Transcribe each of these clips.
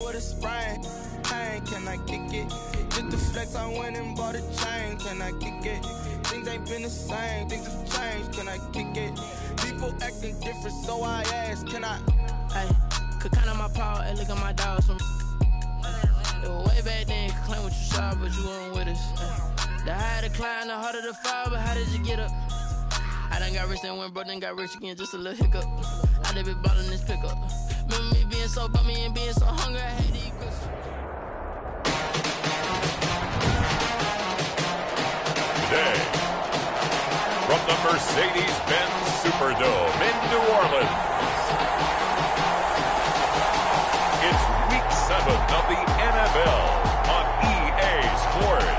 With a sprain, pain, can I kick it? Just the flex, I went and bought a chain, can I kick it? Things ain't been the same, things have changed, can I kick it? People acting different, so I ask, can I? Hey, could count on my power, and look at my dogs from. It was way back then, could claim what you saw, but you weren't with us. The higher the climb, the harder the fall, but how did you get up? I done got rich, then went broke, then got rich again, just a little hiccup. I done been ballin' this pickup. Remember me being so bummy and being so hungry, I had to eat good. Today, from the Mercedes-Benz Superdome in New Orleans, it's Week 7 of the NFL on EA Sports.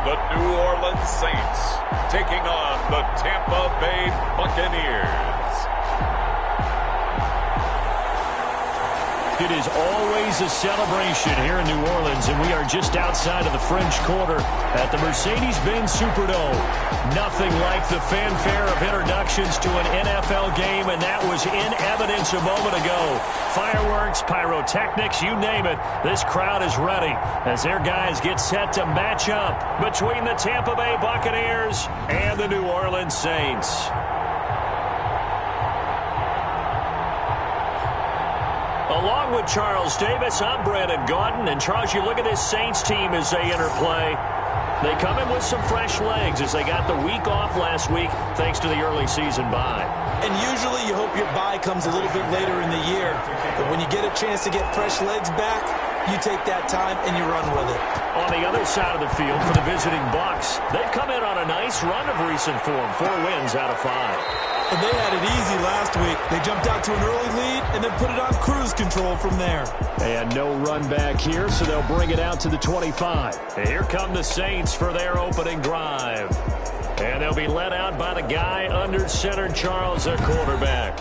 The New Orleans Saints taking on the Tampa Bay Buccaneers. It is always a celebration here in New Orleans, and we are just outside of the French Quarter at the Mercedes-Benz Superdome. Nothing like the fanfare of introductions to an NFL game, and that was in evidence a moment ago. Fireworks, pyrotechnics, you name it. This crowd is ready as their guys get set to match up between the Tampa Bay Buccaneers and the New Orleans Saints. Along with Charles Davis, I'm Brandon Gaudin. And Charles, you look at this Saints team as they interplay. They come in with some fresh legs as they got the week off last week thanks to the early season bye. And usually you hope your bye comes a little bit later in the year. But when you get a chance to get fresh legs back, you take that time and you run with it. On the other side of the field for the visiting Bucs, they've come in on a nice run of recent form, 4 wins out of 5. And they had it easy last week. They jumped out to an early lead and then put it on cruise control from there. And no run back here, so they'll bring it out to the 25. And here come the Saints for their opening drive. And they'll be led out by the guy under center, Charles, their quarterback.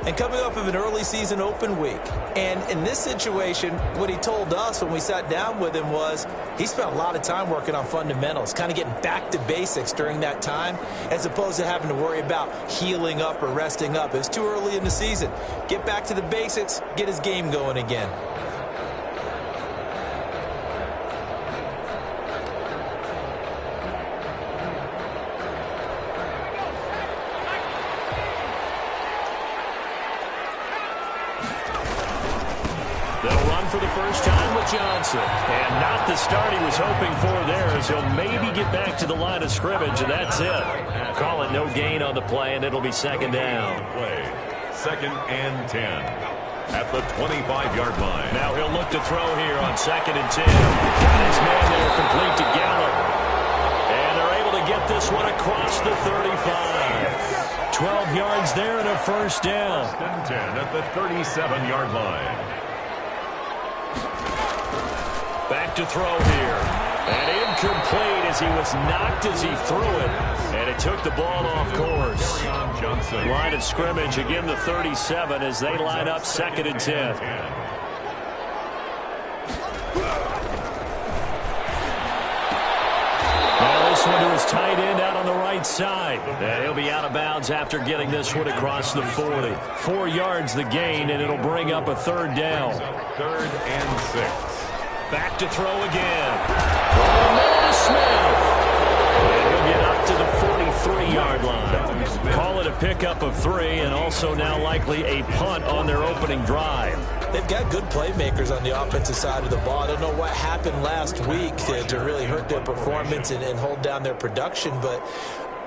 And coming off of an early season open week. And in this situation, what he told us when we sat down with him was he spent a lot of time working on fundamentals, kind of getting back to basics during that time, as opposed to having to worry about healing up or resting up. It was too early in the season. Get back to the basics, get his game going again. For the first time with Johnson. And not the start he was hoping for there, as he'll maybe get back to the line of scrimmage, and that's it. Call it no gain on the play, and it'll be second down. Play. 2nd and 10 at the 25-yard line. Now he'll look to throw here on 2nd and 10. Got his man there complete to Gallup. And they're able to get this one across the 35. 12 yards there and a first down. 10 at the 37-yard line. Back to throw here. And incomplete as he was knocked as he threw it. And it took the ball off course. Line of scrimmage, again the 37 as they line up 2nd and 10. Now this one to his tight end out on the right side. And he'll be out of bounds after getting this one across the 40. 4 yards the gain, and it'll bring up a 3rd down. 3rd and 6. Back to throw again. To Smith. And he'll get up to the 43-yard line. Call it a pickup of 3, and also now likely a punt on their opening drive. They've got good playmakers on the offensive side of the ball. I don't know what happened last week to really hurt their performance and hold down their production, but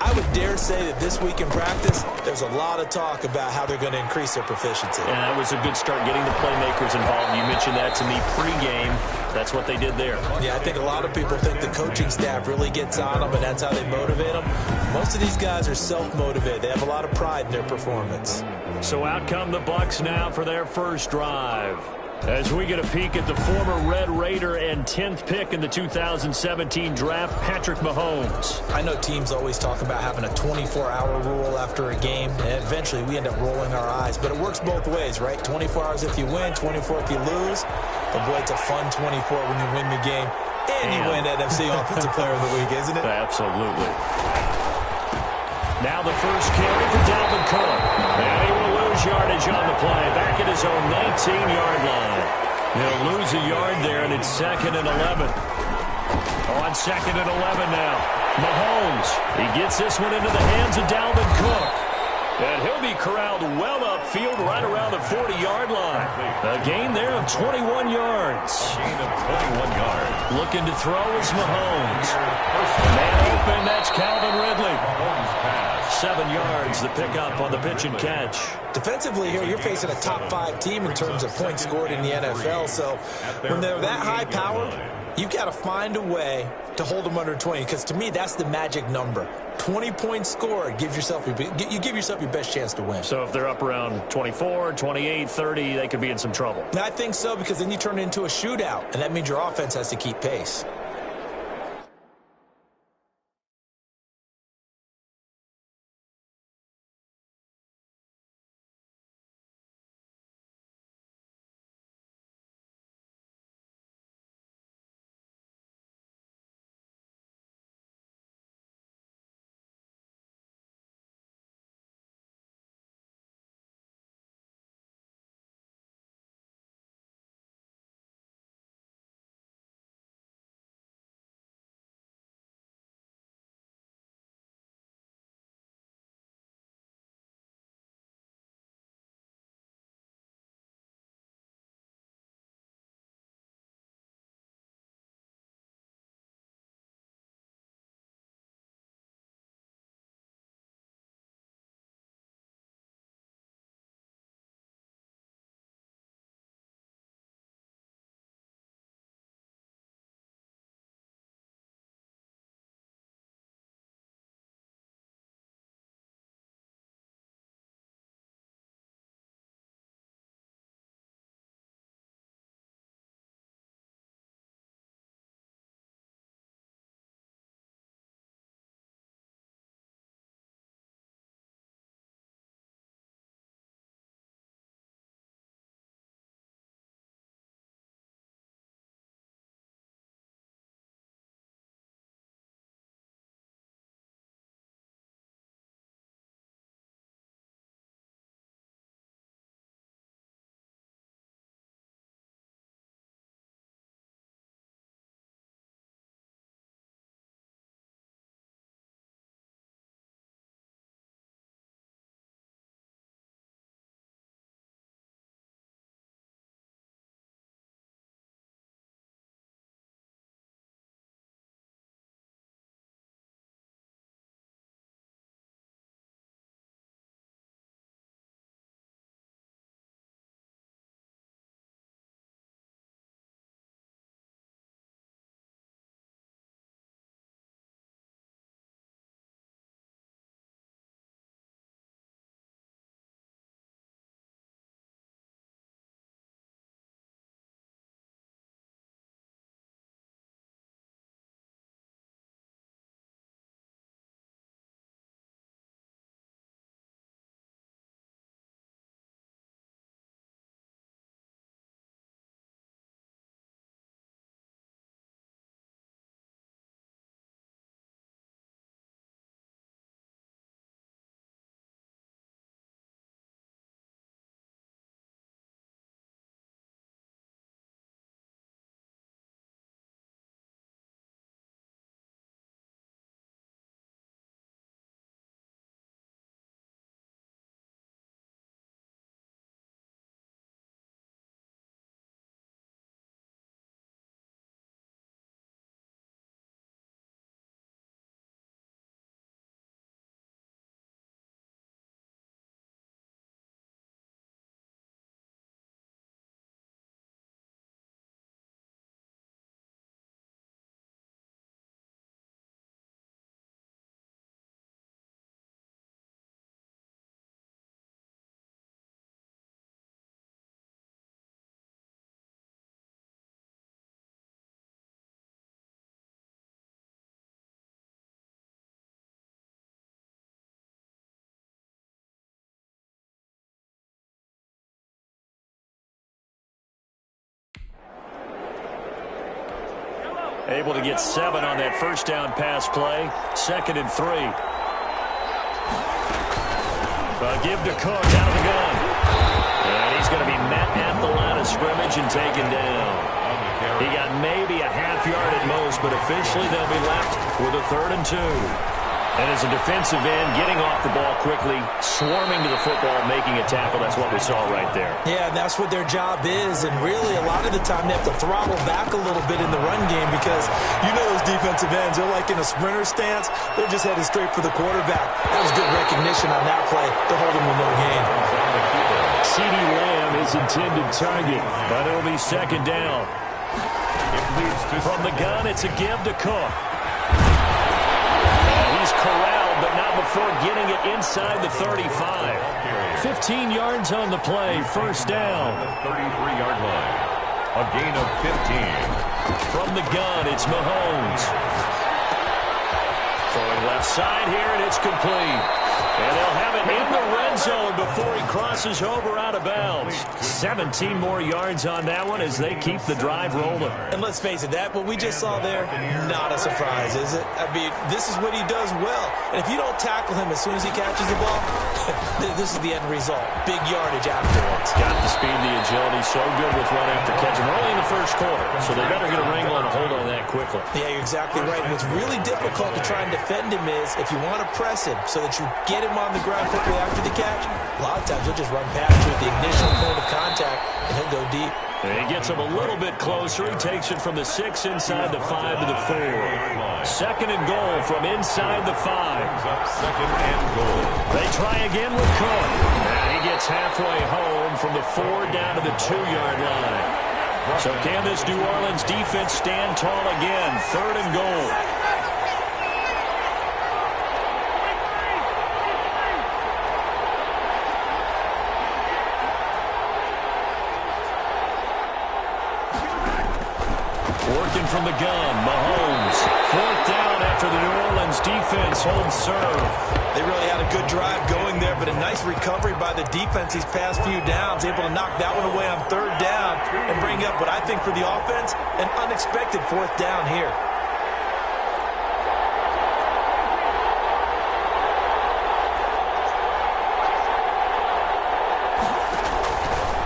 I would dare say that this week in practice, there's a lot of talk about how they're going to increase their proficiency. And that was a good start, getting the playmakers involved. You mentioned that to me pregame. That's what they did there. Yeah, I think a lot of people think the coaching staff really gets on them, and that's how they motivate them. Most of these guys are self-motivated. They have a lot of pride in their performance. So out come the Bucs now for their first drive. As we get a peek at the former Red Raider and 10th pick in the 2017 draft, Patrick Mahomes. I know teams always talk about having a 24-hour rule after a game, and eventually we end up rolling our eyes. But it works both ways, right? 24 hours if you win, 24 if you lose. But boy, it's a fun 24 when you win the game. And you win NFC Offensive Player of the Week, isn't it? Absolutely. Now the first carry for Dalvin Cook. And he will lose yardage on the play. Back at his own 19-yard line. He'll lose a yard there, and it's 2nd and 11. On 2nd and 11 now. Mahomes. He gets this one into the hands of Dalvin Cook. And he'll be corralled well upfield right around the 40-yard line. A gain there of 21 yards. Gain of 21 yards. Looking to throw is Mahomes. Man open, that's Calvin Ridley. 7 yards, the pickup on the pitch and catch. Defensively here, you're facing a top-5 team in terms of points scored in the NFL. So when they're that high powered, you've got to find a way to hold them under 20. Because to me, that's the magic number. 20 points scored, you give yourself your best chance to win. So if they're up around 24, 28, 30, they could be in some trouble. I think so, because then you turn it into a shootout, and that means your offense has to keep pace. Able to get 7 on that first down pass play. 2nd and 3. Give to Cook out of the gun. And he's going to be met at the line of scrimmage and taken down. He got maybe a half yard at most, but officially they'll be left with a 3rd and 2. And as a defensive end, getting off the ball quickly, swarming to the football, making a tackle, that's what we saw right there. Yeah, and that's what their job is. And really, a lot of the time, they have to throttle back a little bit in the run game because you know those defensive ends, they're like in a sprinter stance. They're just headed straight for the quarterback. That was good recognition on that play to hold him with no gain. CeeDee Lamb is intended target, but it'll be 2nd down. From the gun, it's a give to Cook. He's corralled, but not before getting it inside the 35. 15 yards on the play, 1st down. The 33-yard line. A gain of 15. From the gun, it's Mahomes. Throwing left side here, and it's complete. And they'll have it in the red zone before he crosses over out of bounds. 17 more yards on that one as they keep the drive rolling. And let's face it, what we just saw there, not a surprise, is it? I mean, this is what he does well. And if you don't tackle him as soon as he catches the ball, this is the end result. Big yardage afterwards. Got the speed, the agility, so good with run after catch. And we're only in the 1st quarter, so they better get a wrangle and a hold on that quickly. Yeah, you're exactly right. And what's really difficult to try and defend him is if you want to press him so that you get him on the ground quickly after the catch, a lot of times he'll just run past you at the initial point of contact, and he'll go deep. And he gets him a little bit closer. He takes it from the 6 inside the 5 to the 4. 2nd and goal from inside the 5. 2nd and goal. They try again with Cook. And he gets halfway home from the 4 down to the 2-yard line. So can this New Orleans defense stand tall again? 3rd and goal. Working from the gun, Mahomes. 4th down after the New Orleans defense holds serve. They really had a good drive going there, but a nice recovery by the defense these past few downs, able to knock that one away on 3rd down and bring up what I think for the offense, an unexpected 4th down here.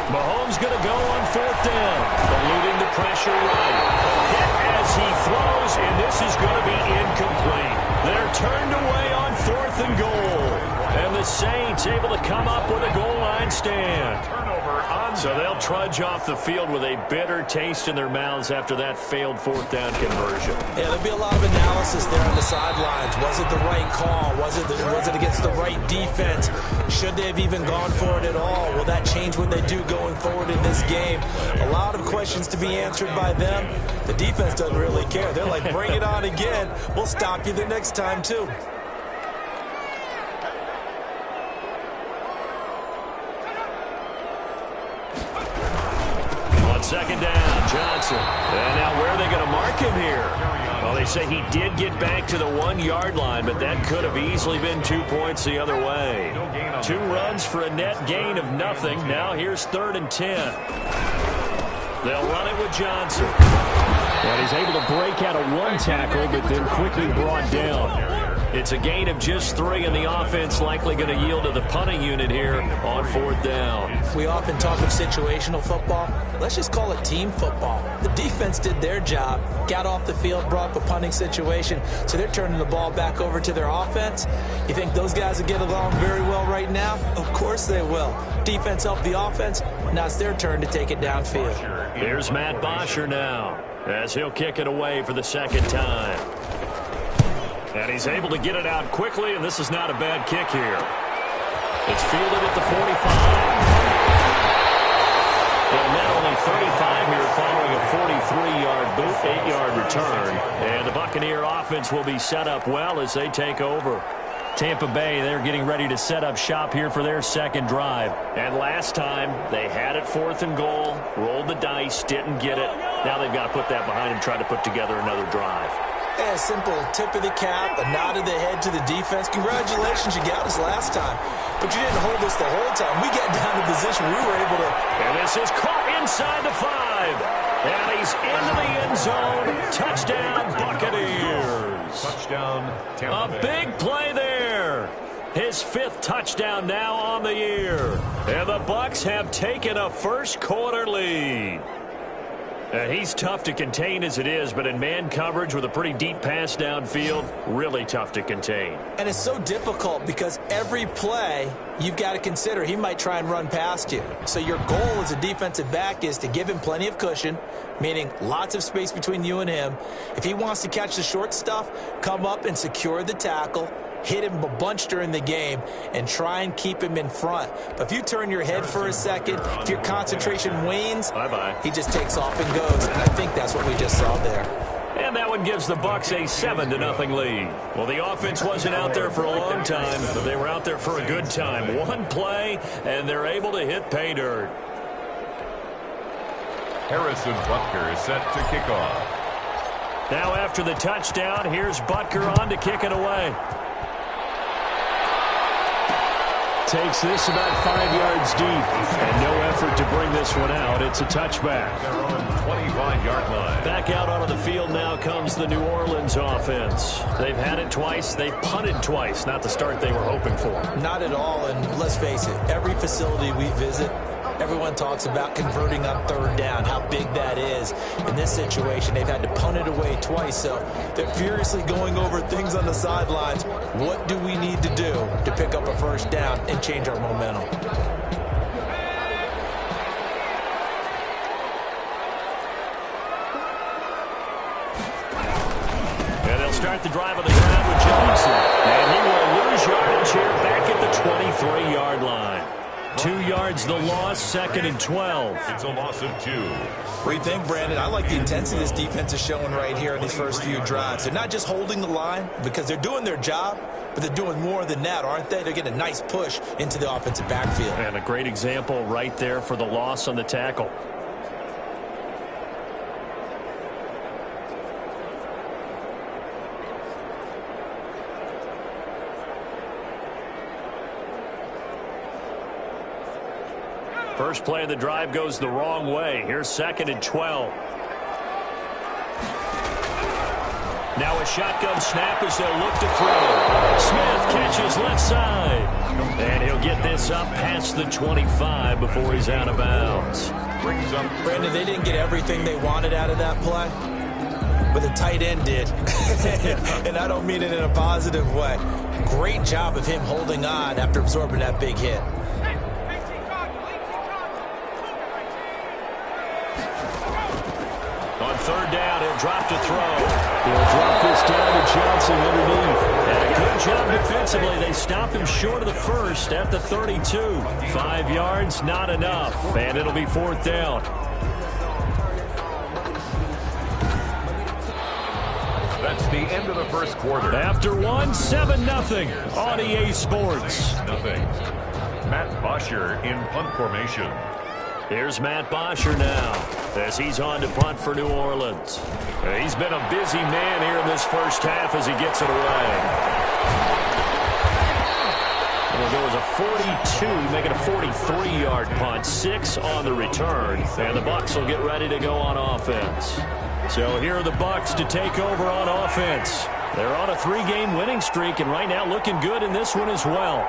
Mahomes going to go on 4th down, eluding the pressure right. Hit as he throws, and this is going to be incomplete. They're turned away on 4th and goal. And the Saints able to come up with a goal line stand. So they'll trudge off the field with a bitter taste in their mouths after that failed 4th down conversion. Yeah, there'll be a lot of analysis there on the sidelines. Was it the right call? Was it against the right defense? Should they have even gone for it at all? Will that change what they do going forward in this game? A lot of questions to be answered by them. The defense doesn't really care. They're like, bring it on again. We'll stop you the next time, too. On 2nd down, Johnson. And now where are they going to mark him here? Well, they say he did get back to the 1-yard line, but that could have easily been 2 points the other way. 2 runs for a net gain of nothing. Now here's 3rd and 10. They'll run it with Johnson. And he's able to break out of 1 tackle, but then quickly brought down. It's a gain of just 3, and the offense likely going to yield to the punting unit here on 4th down. We often talk of situational football. Let's just call it team football. The defense did their job, got off the field, brought up a punting situation, so they're turning the ball back over to their offense. You think those guys will get along very well right now? Of course they will. Defense helped the offense. Now it's their turn to take it downfield. Here's Matt Bosher now as he'll kick it away for the 2nd time. And he's able to get it out quickly, and this is not a bad kick here. It's fielded at the 45. Well, net only 35 here following a 43-yard boot, 8-yard return. And the Buccaneer offense will be set up well as they take over. Tampa Bay, they're getting ready to set up shop here for their 2nd drive. And last time, they had it 4th and goal, rolled the dice, didn't get it. Now they've got to put that behind them, try to put together another drive. Yeah, a simple tip of the cap, a nod of the head to the defense. Congratulations, you got us last time. But you didn't hold us the whole time. We got down to position we were able to. And this is caught inside the 5. And he's into the end zone. Touchdown, Buccaneers. Touchdown, Tampa Bay. A big play there. His 5th touchdown now on the year. And the Bucs have taken a first quarter lead. And he's tough to contain as it is, but in man coverage with a pretty deep pass downfield, really tough to contain. And it's so difficult because every play you've got to consider he might try and run past you. So your goal as a defensive back is to give him plenty of cushion, meaning lots of space between you and him. If he wants to catch the short stuff, come up and secure the tackle, hit him a bunch during the game, and try and keep him in front. But if you turn your head for a second, if your concentration wanes, he just takes off and goes. And I think that's what we just saw there. And that one gives the Bucs a 7-0 lead. Well, the offense wasn't out there for a long time, but they were out there for a good time. One play, and they're able to hit pay dirt. Harrison Butker is set to kick off. Now after the touchdown, here's Butker on to kick it away. Takes this about 5 yards deep, and no effort to bring this one out. It's a touchback. They're on the 25-yard line. Back out onto the field now comes the New Orleans offense. They've had it twice. They've punted twice. Not the start they were hoping for. Not at all, and let's face it, every facility we visit, everyone talks about converting on 3rd down, how big that is. In this situation, they've had to punt it away twice, so they're furiously going over things on the sidelines. What do we need to do to pick up a 1st down and change our momentum? And they'll start the drive on the ground with Johnson. And he will lose yardage here back at the 23-yard line. 2 yards the loss, 2nd and 12. It's a loss of 2. What do you think, Brandon? I like the intensity this defense is showing right here in these first few drives. They're not just holding the line because they're doing their job, but they're doing more than that, aren't they? They're getting a nice push into the offensive backfield. And a great example right there for the loss on the tackle. First play of the drive goes the wrong way. Here's 2nd and 12. Now a shotgun snap as they'll look to throw. Smith catches left side. And he'll get this up past the 25 before he's out of bounds. Brings up. Brandon, they didn't get everything they wanted out of that play, but the tight end did. And I don't mean it in a positive way. Great job of him holding on after absorbing that big hit. On 3rd down, he'll drop to throw. He'll drop this down to Johnson underneath. And a good job defensively. They stop him short of the 1st at the 32. 5 yards, not enough. And it'll be 4th down. That's the end of the first quarter. After one, 7-0 on EA Sports. Nothing. Matt Bosher in punt formation. Here's Matt Bosher now as he's on to punt for New Orleans. He's been a busy man here in this first half as he gets it away. Well, there was a 42, making a 43-yard punt, 6 on the return, and the Bucs will get ready to go on offense. So here are the Bucs to take over on offense. They're on a 3-game winning streak, and right now looking good in this one as well.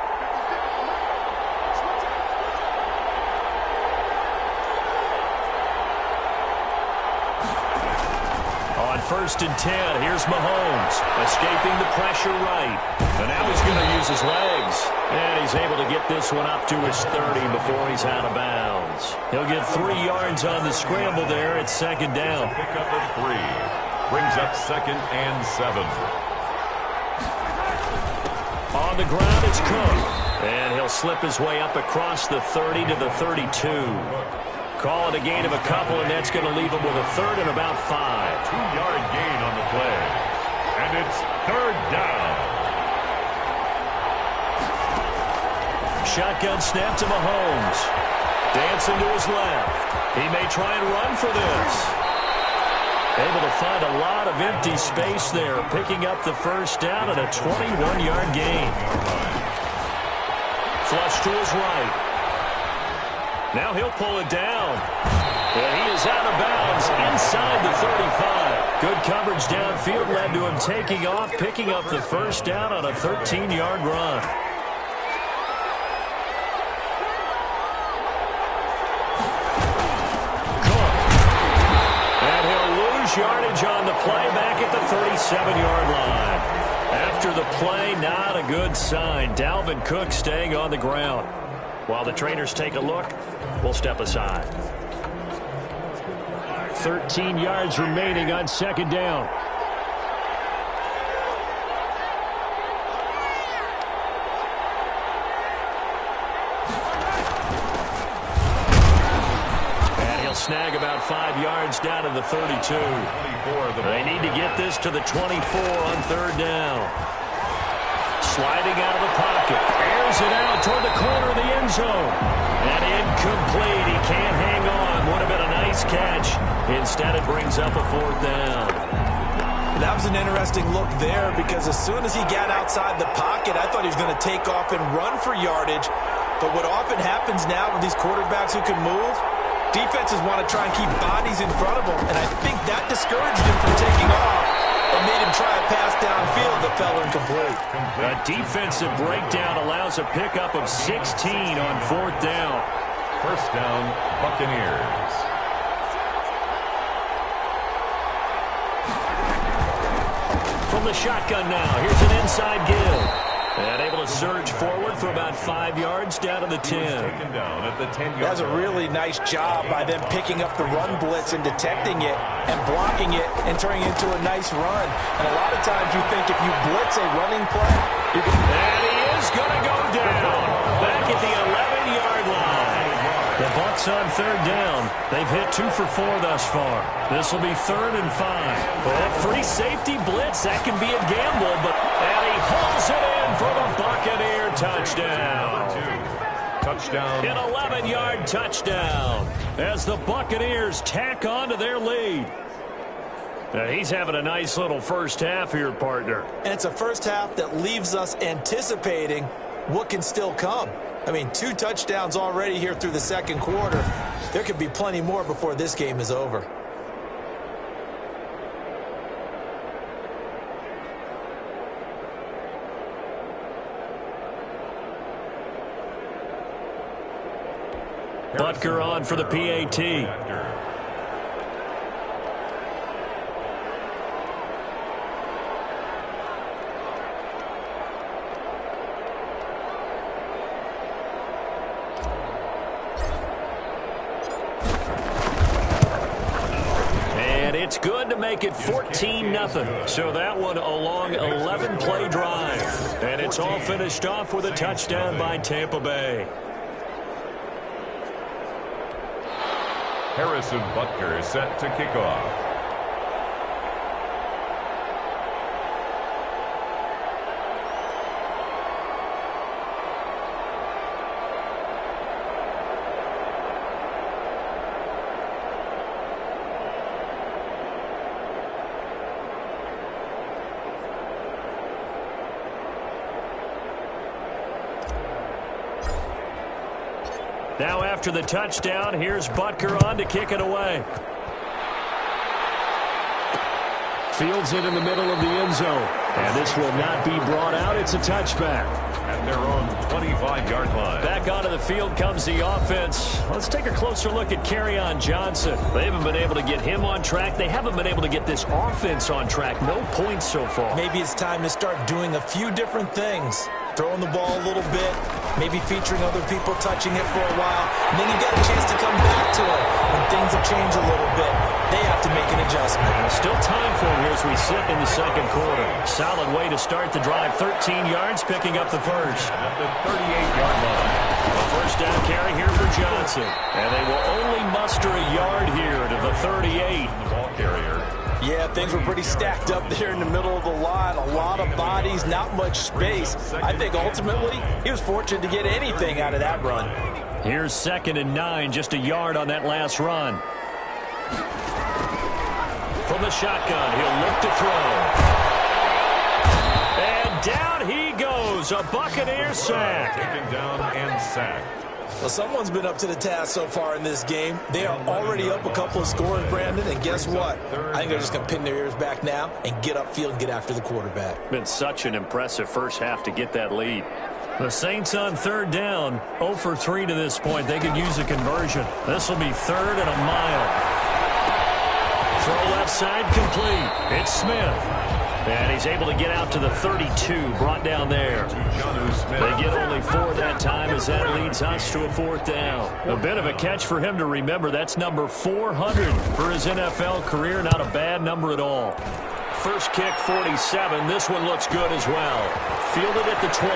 On 1st and 10, here's Mahomes, escaping the pressure right. And now he's going to use his legs. And he's able to get this one up to his 30 before he's out of bounds. He'll get 3 yards on the scramble there at 2nd down. Pick up at 3. Brings up 2nd and 7. On the ground, it's Cook. And he'll slip his way up across the 30 to the 32. Call it a gain of a couple, and that's going to leave him with a 3rd and about 5. 2-yard gain on the play. And it's 3rd down. Shotgun snap to Mahomes. Dancing to his left. He may try and run for this. Able to find a lot of empty space there, picking up the 1st down and a 21-yard gain. Flush to his right. Now he'll pull it down. And he is out of bounds inside the 35. Good coverage downfield led to him taking off, picking up the first down on a 13-yard run. Cook. And he'll lose yardage on the play back at the 37-yard line. After the play, not a good sign. Dalvin Cook staying on the ground. While the trainers take a look, we'll step aside. 13 yards remaining on second down. And he'll snag about 5 yards down to the 32. They need to get this to the 24 on third down. Sliding out of the pocket. Airs it out toward the corner of the end zone. And incomplete. He can't hang on. Would have been a nice catch. Instead, it brings up a fourth down. That was an interesting look there because as soon as he got outside the pocket, I thought he was going to take off and run for yardage. But what often happens now with these quarterbacks who can move, defenses want to try and keep bodies in front of them. And I think that discouraged him from taking off and made him try a pass downfield that fell incomplete. A defensive breakdown allows a pickup of 16 on fourth down. First down, Buccaneers. From the shotgun now, here's an inside give. And able to surge forward for about 5 yards down to the 10. Taken down at the 10-yard line. That's a really nice job by them picking up the run blitz and detecting it and blocking it and turning it into a nice run. And a lot of times you think if you blitz a running play, you can... And he is going to go down back at the 11-yard line. The Bucs on third down. They've hit 2 for 4 thus far. This will be 3rd and 5. Well, free safety blitz, that can be a gamble, and he hauls it in for the Buccaneer touchdown. Touchdown. An 11-yard touchdown as the Buccaneers tack on to their lead. Now, he's having a nice little first half here, partner. And it's a first half that leaves us anticipating what can still come. I mean, 2 touchdowns already here through the second quarter. There could be plenty more before this game is over. Butker on for the PAT. It's good to make it 14-0. So that one a long 11-play drive. And it's all finished off with a touchdown by Tampa Bay. Harrison Butker is set to kick off. Now after the touchdown, here's Butker on to kick it away. Fields it in the middle of the end zone. And this will not be brought out. It's a touchback. At their own 25-yard line. Back onto the field comes the offense. Let's take a closer look at Kerryon Johnson. They haven't been able to get him on track. They haven't been able to get this offense on track. No points so far. Maybe it's time to start doing a few different things. Throwing the ball a little bit, maybe featuring other people touching it for a while, and then you get a chance to come back to it. When things have changed a little bit, they have to make an adjustment. Still time for him here as we sit in the second quarter. Solid way to start the drive. 13 yards, picking up the first. At the 38-yard line. A first down carry here for Johnson. And they will only muster a yard here to the 38. The ball carrier. Yeah, things were pretty stacked up there in the middle of the line. A lot of bodies, not much space. I think ultimately he was fortunate to get anything out of that run. Here's 2nd and 9, just a yard on that last run. From the shotgun, he'll look to throw. And down he goes, a Buccaneer sack. Taken down and sacked. Well, someone's been up to the task so far in this game. They are already up a couple of scores, Brandon, and guess what? I think they're just going to pin their ears back now and get upfield and get after the quarterback. Been such an impressive first half to get that lead. The Saints on third down, 0 for 3 to this point. They could use a conversion. This will be 3rd and a mile. Throw left side complete. It's Smith. And he's able to get out to the 32, brought down there. They get only 4 that time as that leads us to a 4th down. A bit of a catch for him to remember. That's number 400 for his NFL career. Not a bad number at all. First kick, 47. This one looks good as well. Fielded at the 20.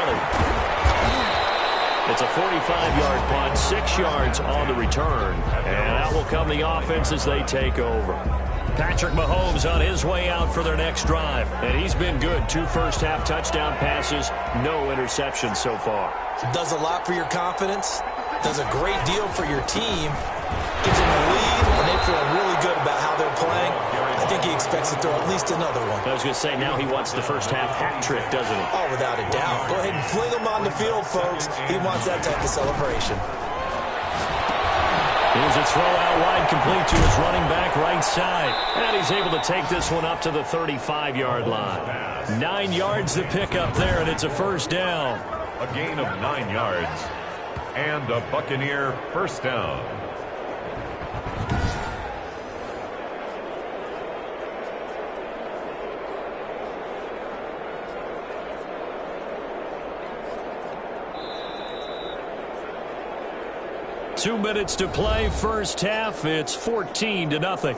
It's a 45-yard punt, 6 yards on the return. And out will come the offense as they take over. Patrick Mahomes on his way out for their next drive. And he's been good. 2 first-half touchdown passes, no interceptions so far. Does a lot for your confidence. Does a great deal for your team. Gives them a lead, and they feel really good about how they're playing. I think he expects to throw at least another one. I was going to say, now he wants the first-half hat trick, doesn't he? Oh, without a doubt. Go ahead and fling him on the field, folks. He wants that type of celebration. Here's a throw out wide, complete to his running back right side. And he's able to take this one up to the 35-yard line. 9 yards to pick up there, and it's a first down. A gain of 9 yards. And a Buccaneer first down. Two minutes to play, first half. It's 14-0.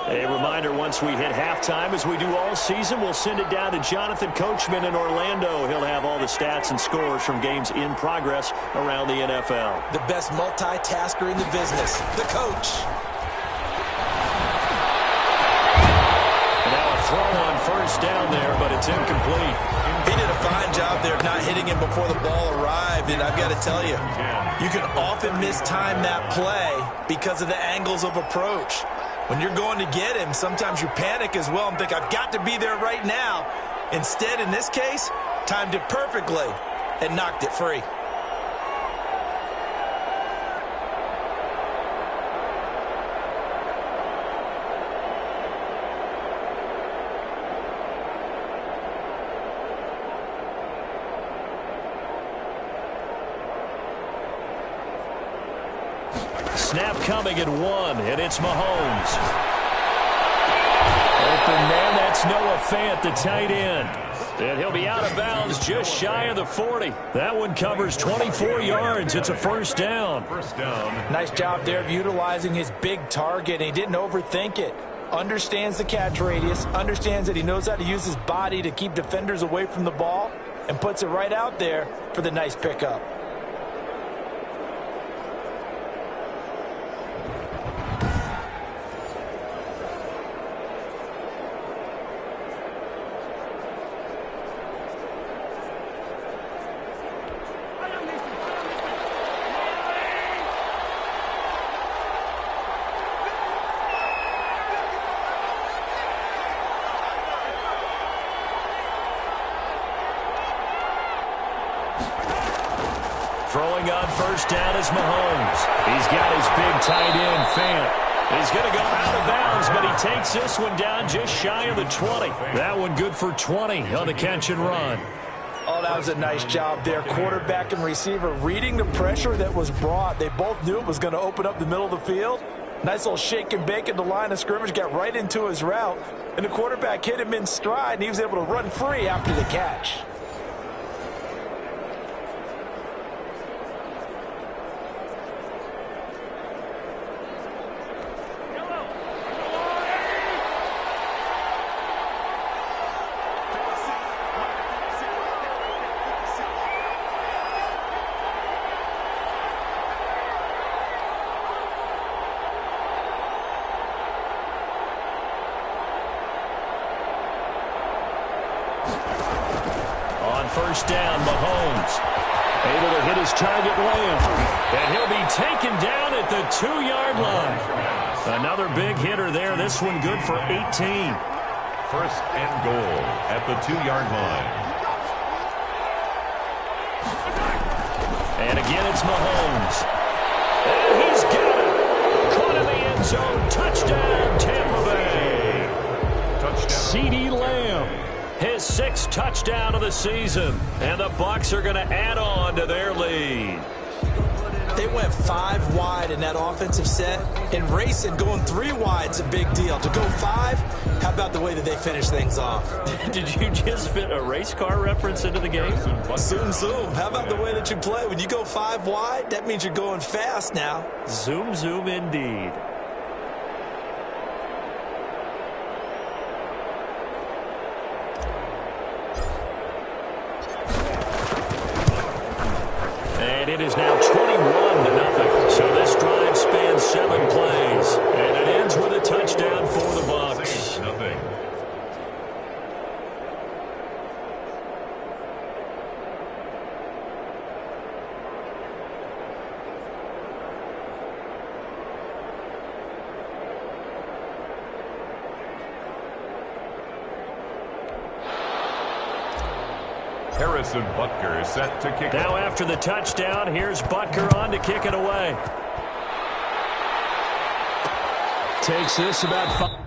A reminder, once we hit halftime, as we do all season, we'll send it down to Jonathan Coachman in Orlando. He'll have all the stats and scores from games in progress around the NFL. The best multitasker in the business, the coach. Throw on first down there, but it's incomplete. He did a fine job there of not hitting him before the ball arrived, and I've got to tell you, you can often mistime that play because of the angles of approach. When you're going to get him, sometimes you panic as well and think, I've got to be there right now. Instead, in this case, timed it perfectly and knocked it free. Snap coming at 1, and it's Mahomes. Open man, that's Noah Fant, the tight end. And he'll be out of bounds just shy of the 40. That one covers 24 yards. It's a first down. Nice job there of utilizing his big target. He didn't overthink it. Understands the catch radius, understands that he knows how to use his body to keep defenders away from the ball, and puts it right out there for the nice pickup. Throwing on first down is Mahomes. He's got his big tight end, Fant. He's going to go out of bounds, but he takes this one down just shy of the 20. That one good for 20 on the catch and run. Oh, that was a nice job there. Quarterback and receiver reading the pressure that was brought. They both knew it was going to open up the middle of the field. Nice little shake and bake at the line of scrimmage, got right into his route. And the quarterback hit him in stride, and he was able to run free after the catch. First down, Mahomes. Able to hit his target, Lamb. And he'll be taken down at the 2-yard line. Another big hitter there. This one good for 18. First and goal at the 2-yard line. And again, it's Mahomes. And he's got it. Caught in the end zone. Touchdown, Tampa Bay. Touchdown. CeeDee Lamb, his 6th touchdown of the season. And the Bucs are going to add on to their lead. They went 5 wide in that offensive set. And racing, going 3 wide's a big deal. To go 5, how about the way that they finish things off? Did you just fit a race car reference into the game? Zoom, zoom. How about the way that you play? When you go 5 wide, that means you're going fast now. Zoom, zoom indeed. And it is now 21-0. So this drive spans 7 plays. And it ends with a touchdown for the Bucs. 6-0. Harrison Butker is set to kick. Now after the touchdown, here's Butker on to kick it away. Takes this about 5.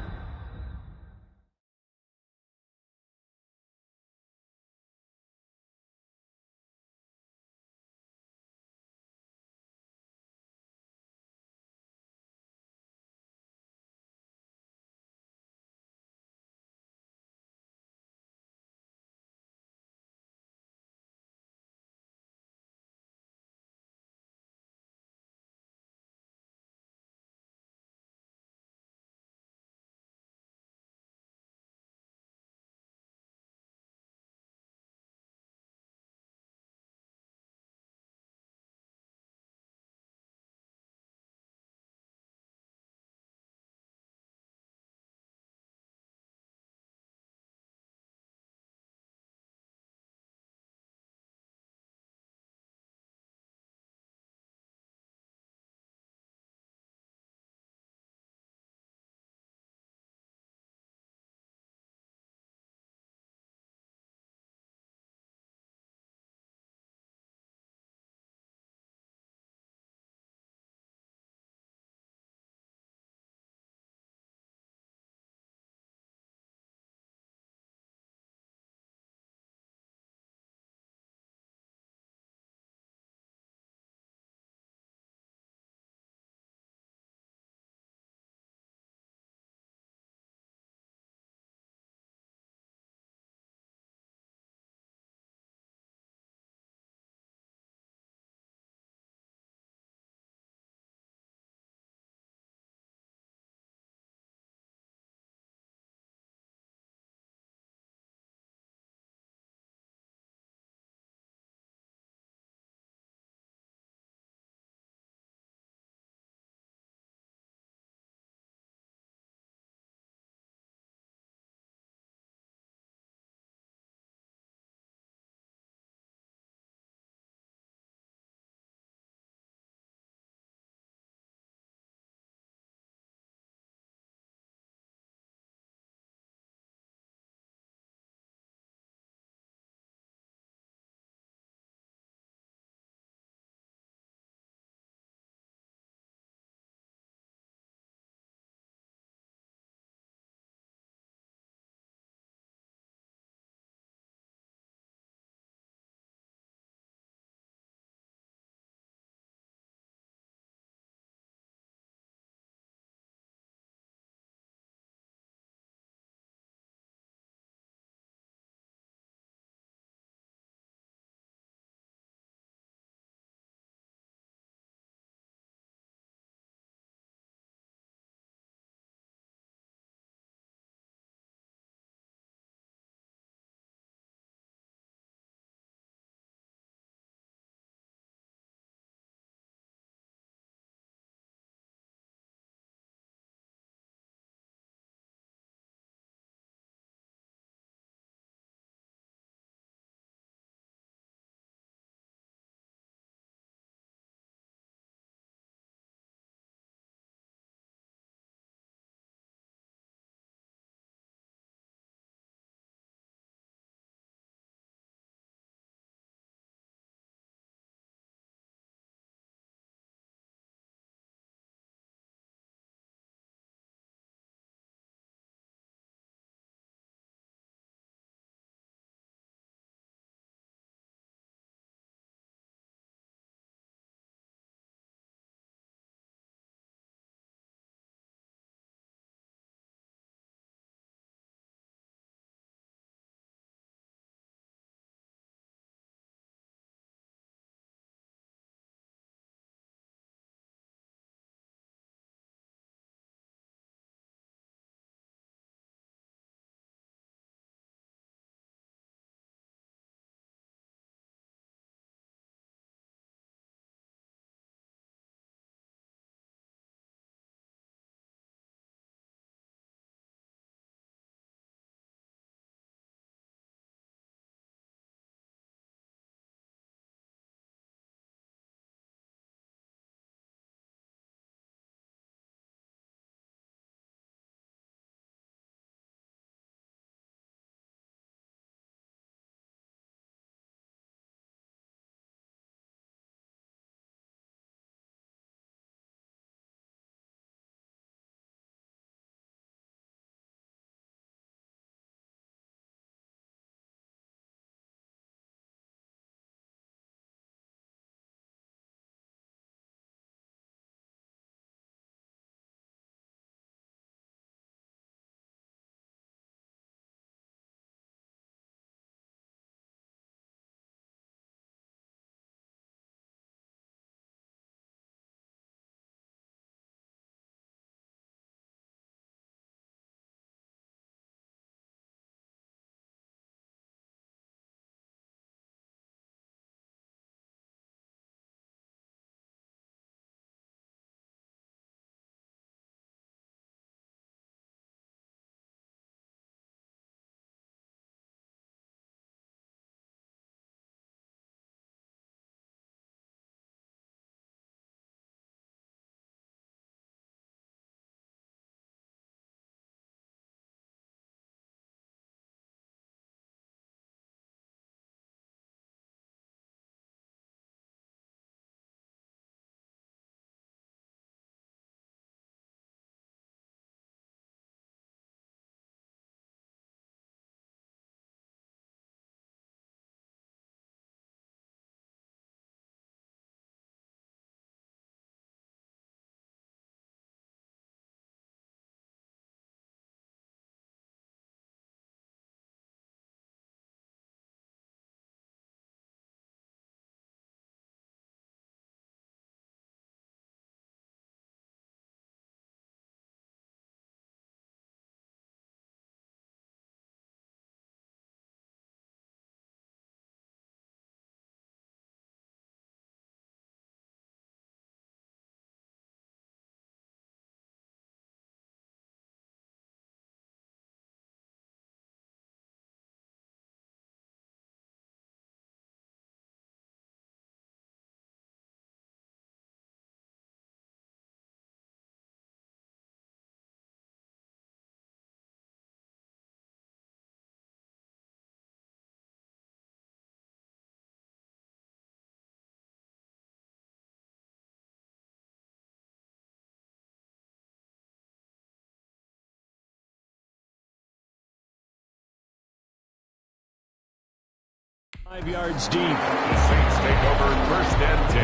5 yards deep. The Saints take over 1st and 10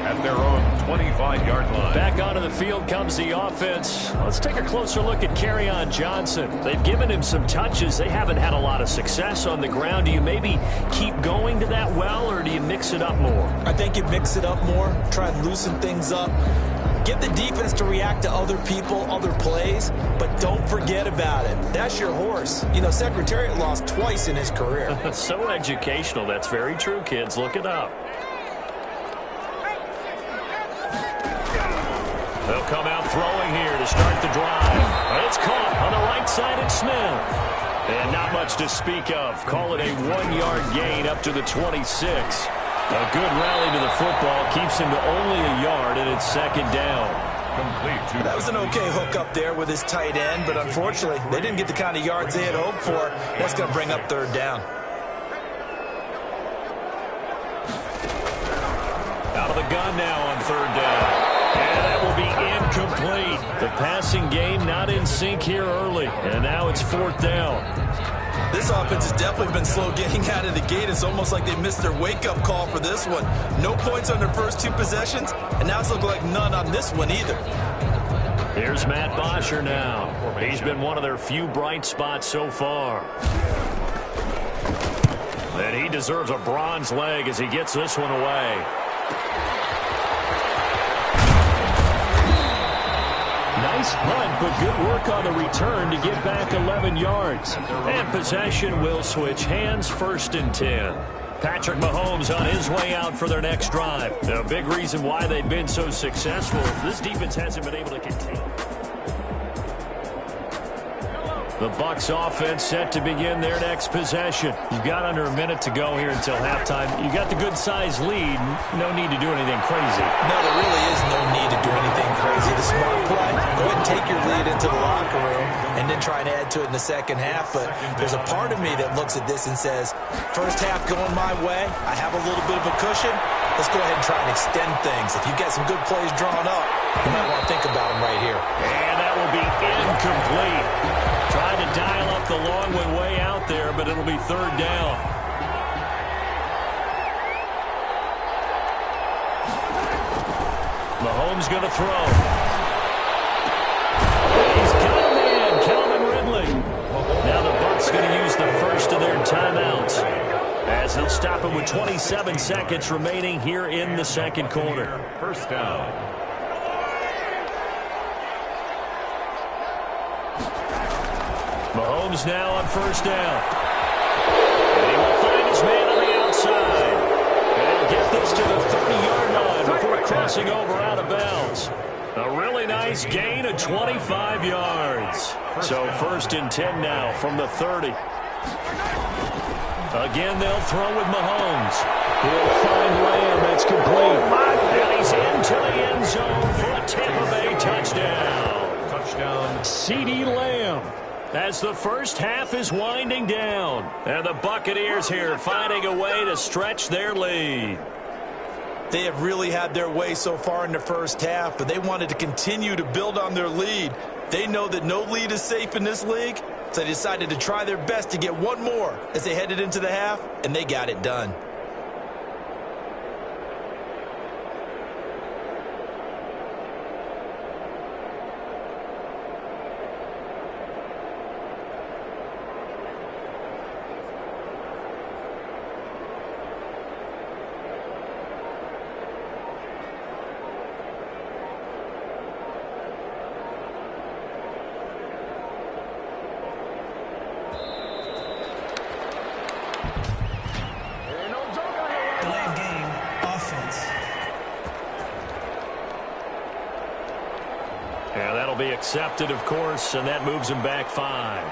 at their own 25-yard line. Back onto the field comes the offense. Let's take a closer look at Kerryon Johnson. They've given him some touches. They haven't had a lot of success on the ground. Do you maybe keep going to that well, or do you mix it up more? I think you mix it up more, try and loosen things up. Get the defense to react to other people, other plays, but don't forget about it. That's your horse. You know, Secretariat lost twice in his career. So educational. That's very true, kids. Look it up. They'll come out throwing here to start the drive. It's caught on the right side at Smith. And not much to speak of. Call it a 1-yard gain up to the 26. A good rally to the football keeps him to only a yard, and it's 2nd down. Complete. That was an okay hook up there with his tight end, but unfortunately, they didn't get the kind of yards they had hoped for. That's going to bring up 3rd down. Out of the gun now on 3rd down. And that will be incomplete. The passing game not in sync here early, and now it's 4th down. This offense has definitely been slow getting out of the gate. It's almost like they missed their wake-up call for this one. No points on their first 2 possessions, and now it's looking like none on this one either. Here's Matt Bosher now. He's been one of their few bright spots so far. And he deserves a bronze leg as he gets this one away. Nice punt, but good work on the return to get back 11 yards. And possession will switch hands, 1st and 10. Patrick Mahomes on his way out for their next drive. A big reason why they've been so successful. This defense hasn't been able to contain. The Bucs offense set to begin their next possession. You've got under a minute to go here until halftime. You got the good-sized lead. No need to do anything crazy. No, there really is no need to do anything crazy. The smart play, go ahead and take your lead into the locker room and then try and add to it in the 2nd half. But there's a part of me that looks at this and says, first half going my way, I have a little bit of a cushion. Let's go ahead and try and extend things. If you've got some good plays drawn up, you might want to think about them right here. And that will be incomplete. Trying to dial up the long one way out there, but it'll be 3rd down. Mahomes going to throw. He's got a man, Calvin Ridley. Now the Bucs going to use the first of their timeouts, as they'll stop him with 27 seconds remaining here in the 2nd quarter. 1st down. Mahomes now on 1st down. And he will find his man on the outside. And he'll get this to the 30-yard line before crossing over out of bounds. A really nice gain of 25 yards. So 1st and 10 now from the 30. Again, they'll throw with Mahomes. He'll find Lamb. That's complete. And he's into the end zone for a Tampa Bay touchdown. Touchdown. CeeDee Lamb. As the first half is winding down. And the Buccaneers here finding a way to stretch their lead. They have really had their way so far in the first half, but they wanted to continue to build on their lead. They know that no lead is safe in this league, so they decided to try their best to get one more as they headed into the half, and they got it done. And that'll be accepted, of course, and that moves him back 5.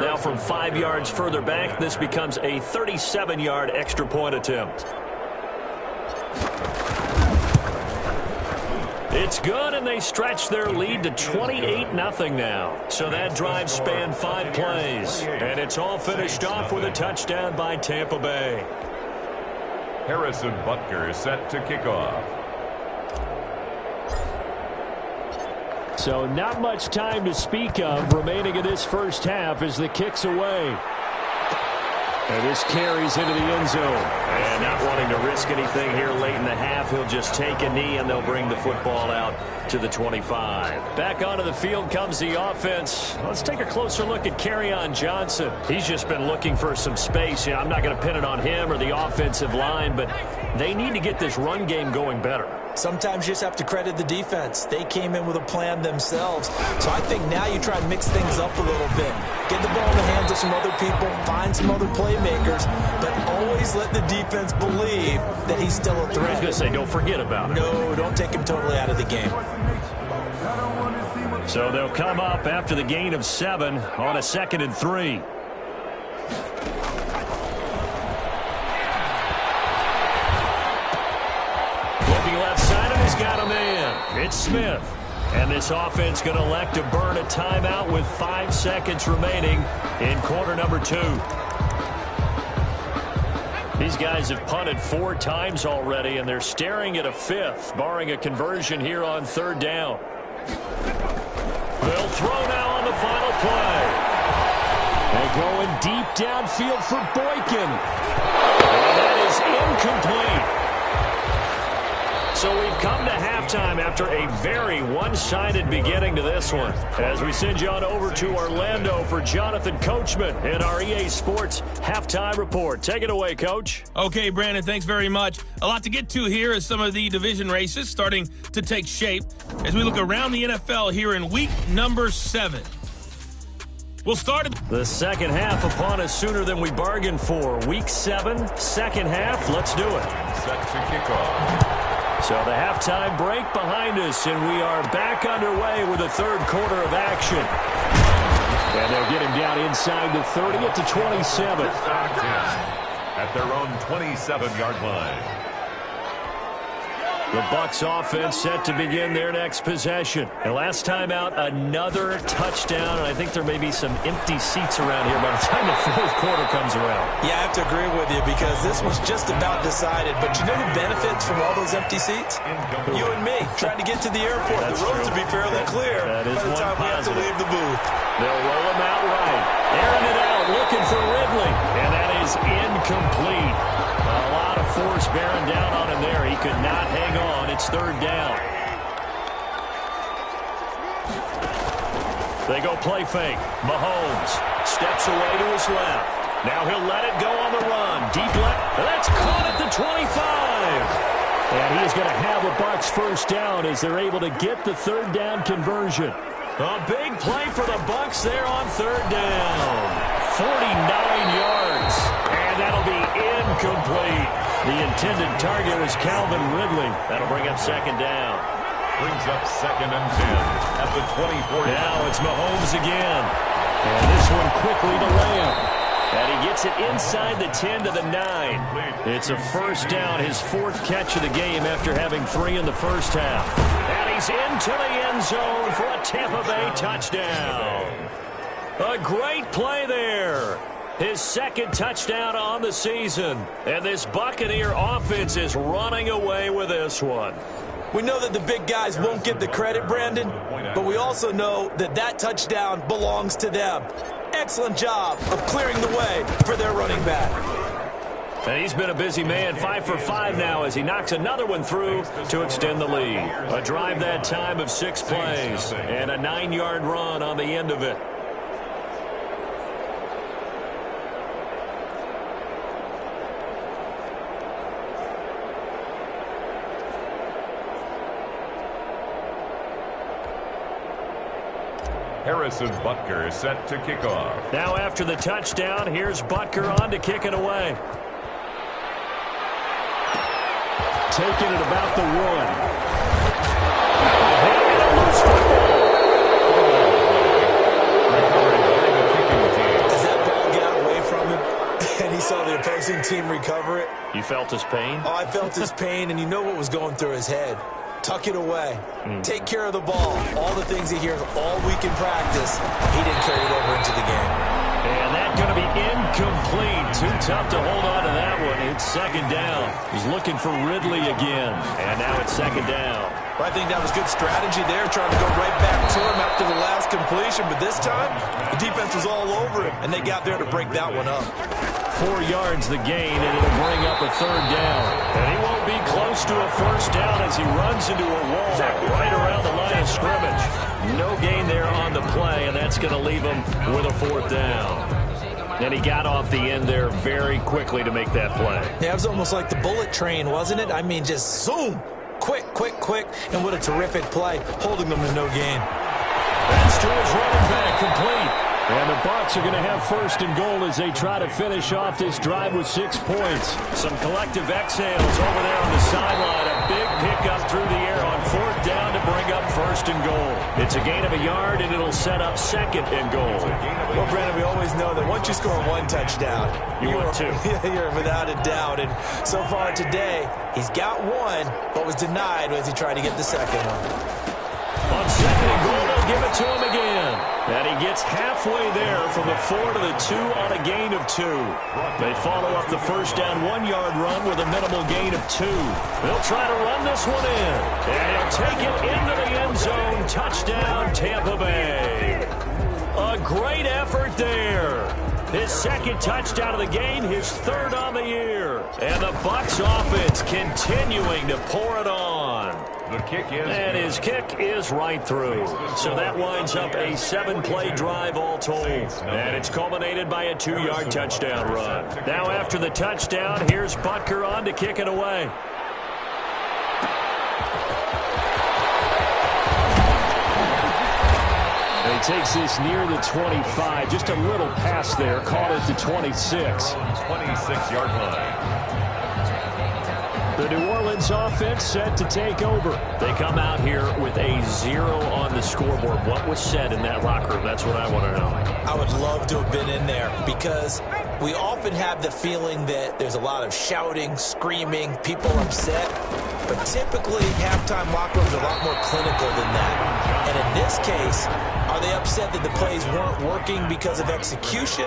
Now from 5 yards further back, this becomes a 37-yard extra point attempt. It's good, and they stretch their lead to 28-0 now. So that drive spanned 5 plays, and it's all finished off with a touchdown by Tampa Bay. Harrison Butker is set to kick off. So not much time to speak of remaining in this first half as the kick's away. And this carries into the end zone. And not wanting to risk anything here late in the half, he'll just take a knee and they'll bring the football out to the 25. Back onto the field comes the offense. Let's take a closer look at Kerryon Johnson. He's just been looking for some space. You know, I'm not going to pin it on him or the offensive line, but they need to get this run game going better. Sometimes you just have to credit the defense. They came in with a plan themselves. So I think now you try to mix things up a little bit. Get the ball in the hands of some other people, find some other playmakers, but always let the defense believe that he's still a threat. I was going to say, don't forget about it. No, don't take him totally out of the game. So they'll come up after the gain of 7 on a 2nd and 3. Left side, and he's got a man. It's Smith. And this offense going to elect to burn a timeout with 5 seconds remaining in quarter number 2. These guys have punted 4 times already, and they're staring at a 5th, barring a conversion here on 3rd down. They'll throw now on the final play. They're going deep downfield for Boykin. And that is incomplete. So we've come to halftime after a very one-sided beginning to this one. As we send you on over to Orlando for Jonathan Coachman in our EA Sports Halftime Report. Take it away, Coach. Okay, Brandon, thanks very much. A lot to get to here as some of the division races starting to take shape as we look around the NFL here in week number 7. We'll start the second half upon us sooner than we bargained for. Week 7, second half. Let's do it. Set to kick off. So the halftime break behind us, and we are back underway with the 3rd quarter of action. And they'll get him down inside the 30 at the 27. At their own 27-yard line. The Bucs offense set to begin their next possession. And last time out, another touchdown, and I think there may be some empty seats around here by the time the 4th quarter comes around. Yeah, I have to agree with you because this was just about decided. But you know who benefits from all those empty seats? You and me, trying to get to the airport. That's the roads true. will be fairly clear by the time we have to leave the booth. They'll roll him out right. Airing it out, looking for Ridley. And that is incomplete. A lot of force bearing down on him there. He could not hang on. It's 3rd down. They go play fake. Mahomes steps away to his left. Now he'll let it go on the run. Deep left. That's caught at the 25. And he's going to have the Bucs first down as they're able to get the 3rd down conversion. A big play for the Bucs there on 3rd down. 49 yards. And that'll be incomplete. The intended target was Calvin Ridley. That'll bring up 2nd down. Brings up 2nd and 10 at the 24. Now it's Mahomes again. And this one quickly to Lamb. And he gets it inside the 10 to the 9. It's a first down, his 4th catch of the game after having 3 in the first half. And he's into the end zone for a Tampa Bay touchdown. A great play there. His 2nd touchdown on the season. And this Buccaneer offense is running away with this one. We know that the big guys won't get the credit, Brandon, but we also know that that touchdown belongs to them. Excellent job of clearing the way for their running back. And he's been a busy man, 5 for 5 now as he knocks another one through to extend the lead. A drive that time of 6 plays and a 9-yard run on the end of it. Harrison Butker set to kick off. Now after the touchdown, here's Butker on to kick it away. Taking it about the 1. As that ball got away from him and he saw the opposing team recover it. You felt his pain? Oh, I felt his pain, and you know what was going through his head. Tuck it away. Take care of the ball. All the things he hears all week in practice, he didn't carry it over into the game. And that's going to be incomplete. Too tough to hold on to that one. it's second down. He's looking for Ridley again. And now it's second down. Well, I think that was good strategy there, trying to go right back to him after the last completion. But this time, the defense was all over him, and they got there to break that one up. 4 yards the gain, and it'll bring up a third down. And he won't be close to a first down as he runs into a wall right around the line of scrimmage. No gain there on the play, and that's going to leave him with a fourth down. And he got off the end there very quickly to make that play. Yeah, it was almost like the bullet train, wasn't it? I mean, just zoom. Quick, quick, quick, and what a terrific play, holding them to no gain. That's to his running back, complete. And the Bucs are going to have first and goal as they try to finish off this drive with 6 points. Some collective exhales over there on the sideline. A big pickup through the air on fourth down to bring up first and goal. It's a gain of a yard, and it'll set up second and goal. Well, Brandon, we always know that once you score 1 touchdown, you're 2. You're without a doubt. And so far today, he's got 1, but was denied as he tried to get the second one. On second and goal, they'll give it to him again. And he gets halfway there from the 4 to the 2 on a gain of 2. They follow up the first down 1-yard run with a minimal gain of 2. They'll try to run this one in. And he'll take it into the end zone. Touchdown, Tampa Bay. A great effort there. His second touchdown of the game, his third on the year. And the Bucs offense continuing to pour it on. The kick is and his kick is right through. So that winds up a 7-play drive all told. And it's culminated by a 2-yard touchdown run. Now after the touchdown, here's Butker on to kick it away. He takes this near the 25. Just a little pass there. Caught at the 26. 26-yard line. The New Orleans offense set to take over. They come out here with a 0 on the scoreboard. What was said in that locker room? That's what I want to know. I would love to have been in there because we often have the feeling that there's a lot of shouting, screaming, people upset. But typically, halftime locker rooms are a lot more clinical than that. And in this case, are they upset that the plays weren't working because of execution?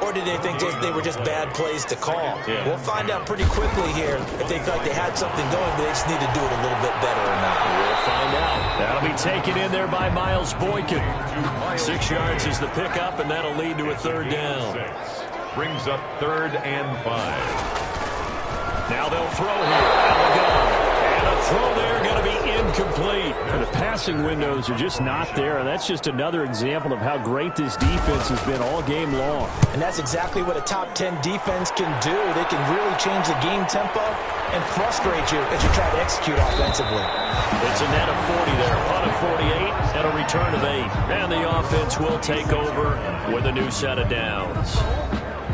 Or did they think they were just bad plays to call? Yeah. We'll find out pretty quickly here if they felt like they had something going, but they just need to do it a little bit better or not. We'll find out. That'll be taken in there by Miles Boykin. 6 yards is the pickup, and that'll lead to a third down. Brings up 3rd and 5. Now they'll throw here. Allegone. And a throw there going to be incomplete. And the passing windows are just not there. And that's just another example of how great this defense has been all game long. And that's exactly what a top 10 defense can do. They can really change the game tempo and frustrate you as you try to execute offensively. It's a net of 40 there. Punt of 48 and a return of 8. And the offense will take over with a new set of downs.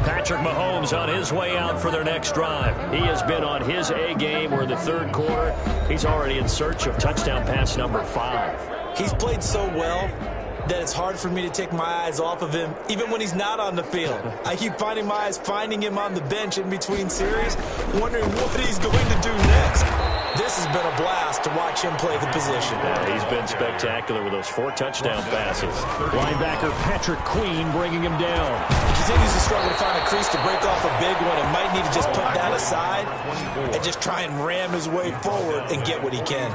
Patrick Mahomes on his way out for their next drive. He has been on his A game where the third quarter, he's already in search of touchdown pass number 5. He's played so well that it's hard for me to take my eyes off of him, even when he's not on the field. I keep finding my eyes finding him on the bench in between series, wondering what he's going to do next. This has been a blast to watch him play the position. Yeah, he's been spectacular with those 4 touchdown passes. Linebacker Patrick Queen bringing him down. He continues to struggle to find a crease to break off a big one and might need to just put that aside and just try and ram his way forward and get what he can.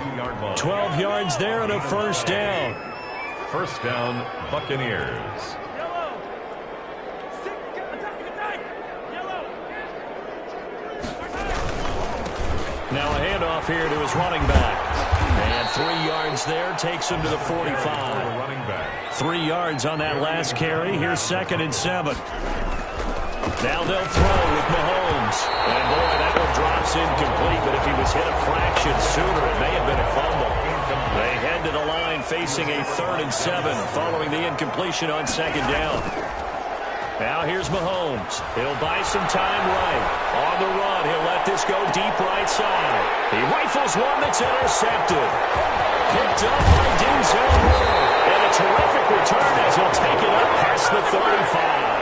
12 yards there and a first down. First down, Buccaneers. Now a handoff here to his running back. And 3 yards there takes him to the 45. 3 yards on that last carry. Here's 2nd and 7. Now they'll throw with Mahomes. And boy, that one drops incomplete. But if he was hit a fraction sooner, it may have been a fumble. They head to the line facing a 3rd and 7 following the incompletion on 2nd down. Now here's Mahomes. He'll buy some time right. On the run, he'll let this go deep right side. He rifles one that's intercepted. Picked up by Denzel Ward. And a terrific return as he'll take it up past the 35.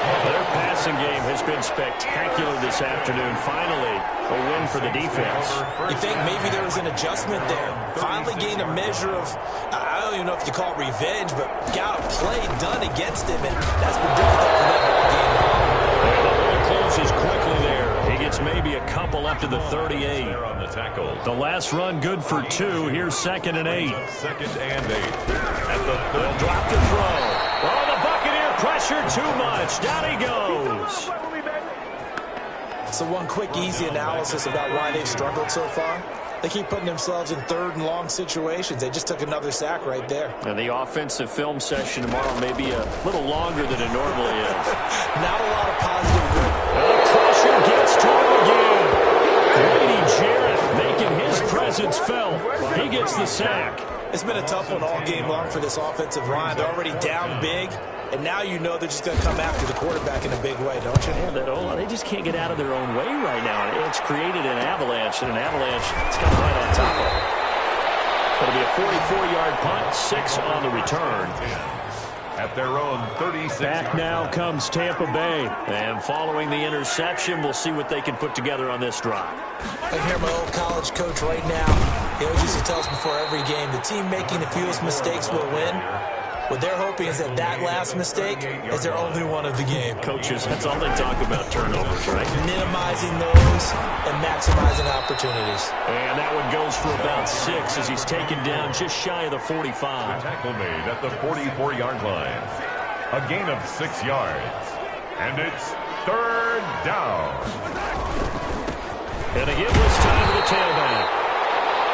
Their passing game has been spectacular this afternoon. Finally, a win for the defense. You think maybe there was an adjustment there. Finally gained a measure of, I don't even know if you call it revenge, but got a play done against him, and that's been difficult for them all game long. And the ball closes quickly there. He gets maybe a couple up to the 38. On the tackle. The last run good for 2. Here's 2nd and 8. 2nd and 8. At the They'll drop the throw. Oh, the Buccaneer pressure too much. Down he goes. So one quick, easy analysis about why they've struggled so far. They keep putting themselves in 3rd and long situations. They just took another sack right there. And the offensive film session tomorrow may be a little longer than it normally is. Not a lot of positive good. The pressure gets to him again. Grady Jarrett making his presence felt. He gets the sack. It's been a tough one all game long for this offensive line. They're already down big, and now you know they're just going to come after the quarterback in a big way, don't you? Yeah, they just can't get out of their own way right now. It's created an avalanche, and an avalanche is kind of right on top of it. It'll be a 44-yard punt, 6 on the return. at their own 36. Back now comes Tampa Bay. And following the interception, we'll see what they can put together on this drive. I hear my old college coach right now. He always used to tell us before every game, the team making the fewest mistakes will win. What they're hoping is that last mistake is their only one of the game. Coaches, that's all they talk about, turnovers, right? Minimizing those and maximizing opportunities. And that one goes for about 6 as he's taken down just shy of the 45. Tackle made at the 44-yard line. A gain of 6 yards. And it's third down. And again, this time to the tailback.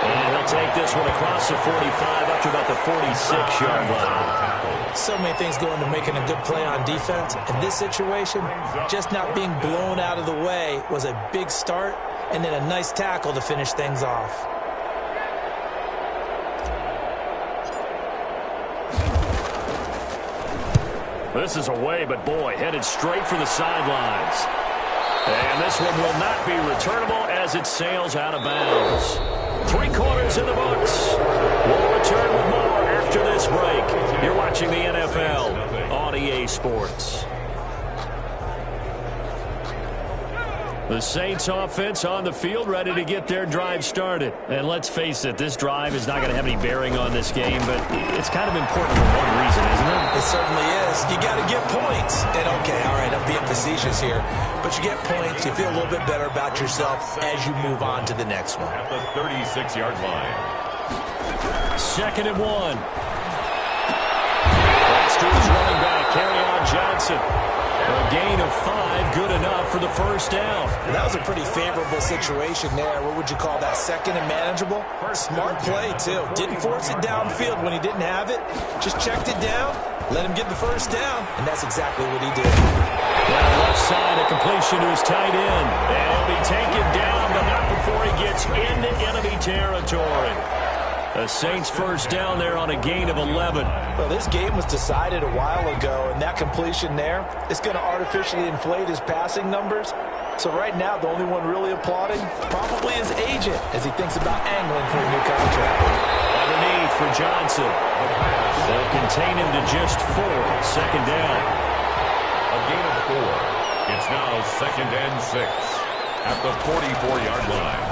And he'll take this one across the 45 up to about the 46-yard line. So many things go into making a good play on defense. In this situation, just not being blown out of the way was a big start, and then a nice tackle to finish things off. This is away, but boy, headed straight for the sidelines. And this one will not be returnable as it sails out of bounds. 3 quarters in the books. We'll return with more after this break. You're watching the NFL on EA Sports. The Saints offense on the field, ready to get their drive started. And let's face it, this drive is not going to have any bearing on this game, but it's kind of important for one reason, isn't it? It certainly is. You got to get points. And okay, all right, I'm being facetious here, but you get points, you feel a little bit better about yourself as you move on to the next one. At the 36-yard line. 2nd and 1. Pass to his running back, Kerryon Johnson. A gain of 5, good enough for the first down. That was a pretty favorable situation there. What would you call that, 2nd and manageable? Smart play, too. Didn't force it downfield when he didn't have it. Just checked it down, let him get the first down, and that's exactly what he did. Down the left side, a completion to his tight end. And he'll be taken down, but not before he gets into enemy territory. The Saints first down there on a gain of 11. Well, this game was decided a while ago, and that completion there is going to artificially inflate his passing numbers. So right now, the only one really applauding probably his agent as he thinks about angling for a new contract. Underneath for Johnson. They'll contain him to just 4. 2nd down. A gain of 4. It's now 2nd and 6 at the 44-yard line.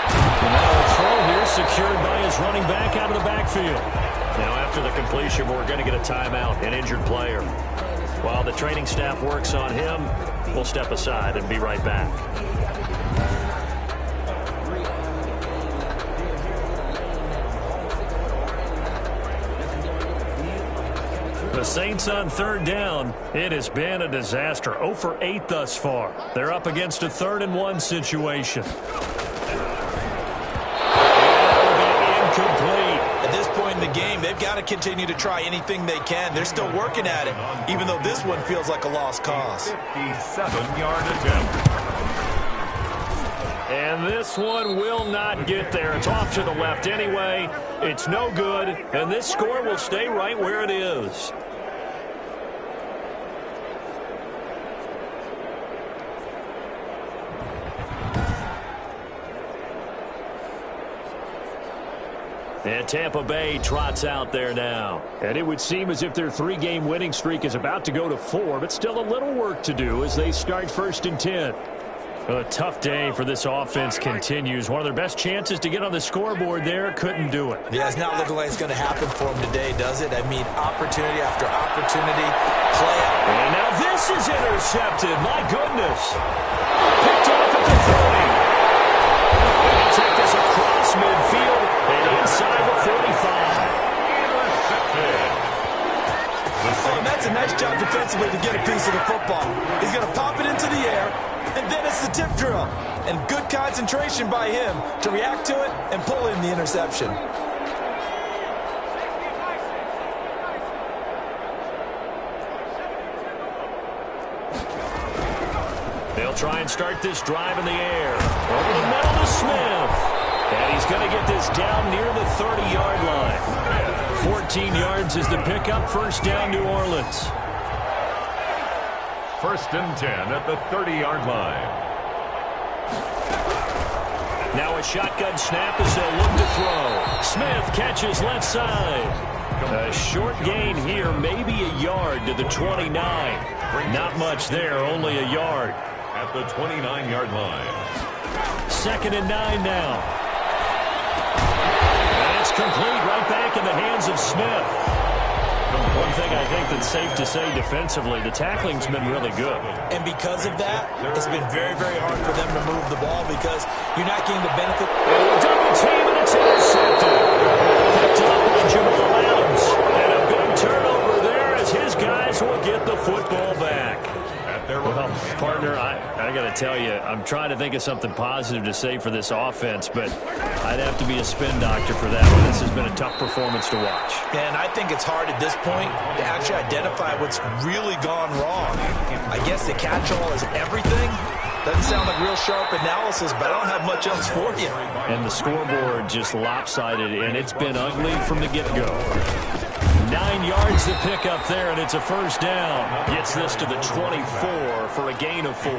And now a throw here secured by his running back out of the backfield. Now after the completion, we're going to get a timeout, an injured player. While the training staff works on him, we'll step aside and be right back. The Saints on 3rd down. It has been a disaster. 0 for 8 thus far. They're up against a 3rd and 1 situation. Incomplete. At this point in the game, they've got to continue to try anything they can. They're still working at it, even though this one feels like a lost cause. 57-yard attempt. And this one will not get there. It's off to the left anyway. It's no good, and this score will stay right where it is. And Tampa Bay trots out there now. And it would seem as if their 3-game winning streak is about to go to 4, but still a little work to do as they start 1st and 10. A tough day for this offense continues. One of their best chances to get on the scoreboard there, couldn't do it. Yeah, it's not looking like it's going to happen for them today, does it? I mean, opportunity after opportunity, play out. And now this is intercepted. My goodness. Picked the 30. He'll take this across midfield and inside the 45. Oh, and that's a nice job defensively to get a piece of the football. He's going to pop it into the air, and then it's the tip drill. And good concentration by him to react to it and pull in the interception. They'll try and start this drive in the air. Over the middle to Smith. And he's going to get this down near the 30-yard line. 14 yards is the pickup. First down, New Orleans. First and 10 at the 30-yard line. Now a shotgun snap as they'll look to throw. Smith catches left side. A short gain here, maybe a yard to the 29. Not much there, only a yard. At the 29-yard line. Second and 9 now. And it's complete right back in the hands of Smith. One thing I think that's safe to say defensively, the tackling's been really good. And because of that, it's been very, very hard for them to move the ball because you're not getting the benefit. Double team, and it's intercepted. Picked up by Jamal Adams. And a big turnover there as his guys will get the football back. Well, partner, I got to tell you, I'm trying to think of something positive to say for this offense, but I'd have to be a spin doctor for that one. This has been a tough performance to watch. And I think it's hard at this point to actually identify what's really gone wrong. I guess the catch-all is everything. Doesn't sound like real sharp analysis, but I don't have much else for you. And the scoreboard just lopsided, and it's been ugly from the get-go. 9 yards to pick up there, and it's a first down. Gets this to the 24 for a gain of 4.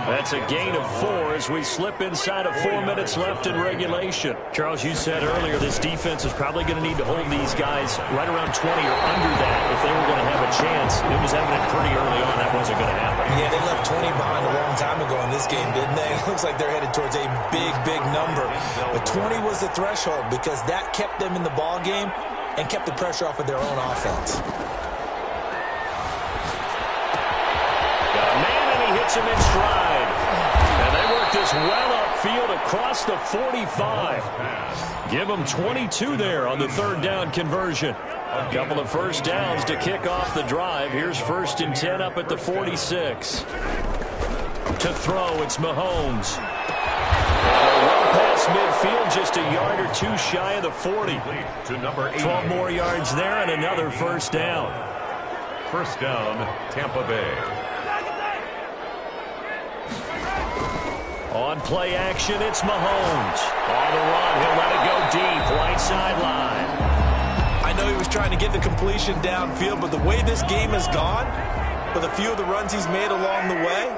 That's a gain of 4 as we slip inside of 4 minutes left in regulation. Charles, you said earlier this defense is probably going to need to hold these guys right around 20 or under that if they were going to have a chance. It was evident pretty early on that wasn't going to happen. Yeah, they left 20 behind a long time ago in this game, didn't they? It looks like they're headed towards a big, big number. But 20 was the threshold because that kept them in the ball game and kept the pressure off of their own offense. Got a man, and he hits him in stride. And they work this well upfield across the 45. Give them 22 there on the third down conversion. A couple of first downs to kick off the drive. Here's first and 10 up at the 46. To throw, it's Mahomes. Past midfield, just a yard or two shy of the 40. To number 8. 12 more yards there and another first down. First down, Tampa Bay. On play action, it's Mahomes. On the run, he'll let it go deep, right sideline. I know he was trying to get the completion downfield, but the way this game has gone, with a few of the runs he's made along the way,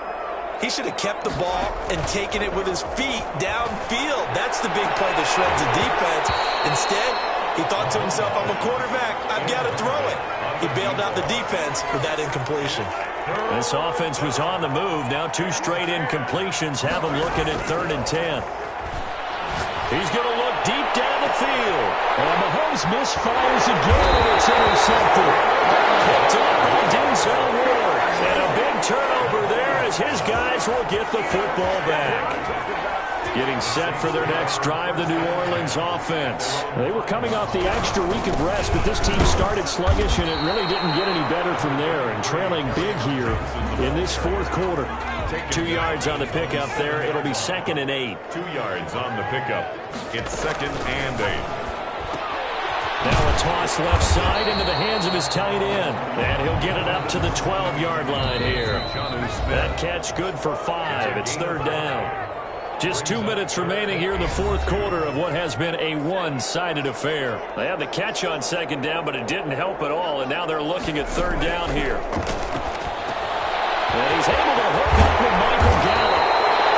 he should have kept the ball and taken it with his feet downfield. That's the big play that shreds the defense. Instead, he thought to himself, I'm a quarterback. I've got to throw it. He bailed out the defense with that incompletion. This offense was on the move. Now 2 straight incompletions have him looking at 3rd and 10. He's going to look deep down the field. And Mahomes misfires again, and it's intercepted. Picked up by Denzel Ward. And a big turnover there as his guys will get the football back. Getting set for their next drive, the New Orleans offense. They were coming off the extra week of rest, but this team started sluggish, and it really didn't get any better from there. And trailing big here in this fourth quarter. 2 yards on the pickup there. It'll be 2nd and 8. 2 yards on the pickup. It's 2nd and 8. Now a toss left side into the hands of his tight end. And he'll get it up to the 12-yard line here. That catch good for 5. It's 3rd down. Just 2 minutes remaining here in the fourth quarter of what has been a one-sided affair. They had the catch on 2nd down, but it didn't help at all. And now they're looking at 3rd down here. And he's able to hook up with Michael Gallup.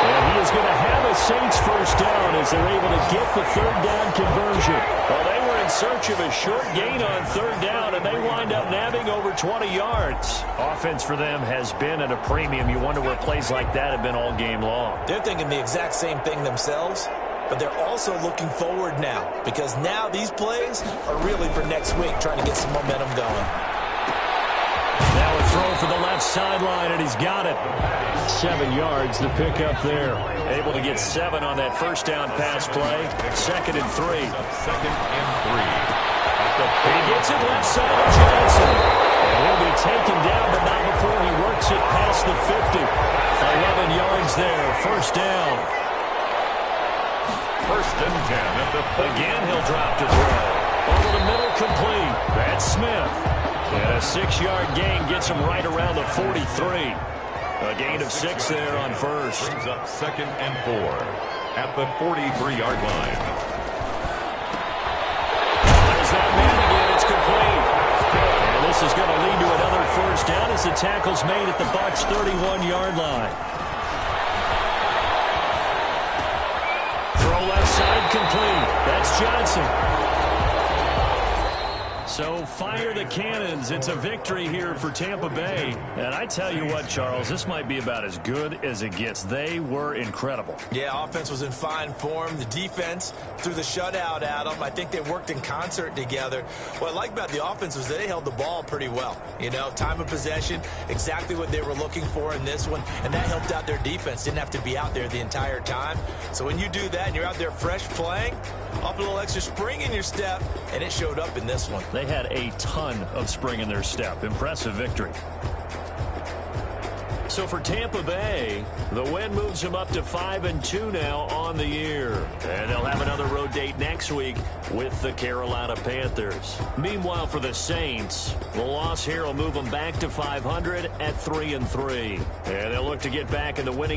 And he is going to have a Saints first down as they're able to get the 3rd down conversion. Well, they were in search of a short gain on 3rd down, and they wind up nabbing over 20 yards. Offense for them has been at a premium. You wonder where plays like that have been all game long. They're thinking the exact same thing themselves, but they're also looking forward now because now these plays are really for next week, trying to get some momentum going. Now a throw for the left sideline, and he's got it. 7 yards, the pickup there. Able to get 7 on that first down pass play. 2nd and 3. 2nd and 3. He gets it left side of Johnson. And he'll be taken down, but not before he works it past the 50. 11 yards there, first down. 1st and 10 at the 40. Again, he'll drop to throw. Over the middle, complete. That's Smith. And a 6-yard gain gets him right around the 43. A gain of 6 there on first. Brings up 2nd and 4 at the 43-yard line. There's that man again. It's complete. And this is going to lead to another first down as the tackle's made at the Bucs' 31-yard line. Throw left side complete. That's Johnson. So fire the cannons. It's a victory here for Tampa Bay. And I tell you what, Charles, this might be about as good as it gets. They were incredible. Yeah, offense was in fine form. The defense threw the shutout at them. I think they worked in concert together. What I like about the offense was they held the ball pretty well. You know, time of possession, exactly what they were looking for in this one. And that helped out their defense. Didn't have to be out there the entire time. So when you do that and you're out there fresh playing, up a little extra spring in your step, and it showed up in this one. They had a ton of spring in their step. Impressive victory. So for Tampa Bay, the win moves them up to 5-2 now on the year. And they'll have another road date next week with the Carolina Panthers. Meanwhile, for the Saints, the loss here will move them back to 500 at 3-3. And they'll look to get back in the winning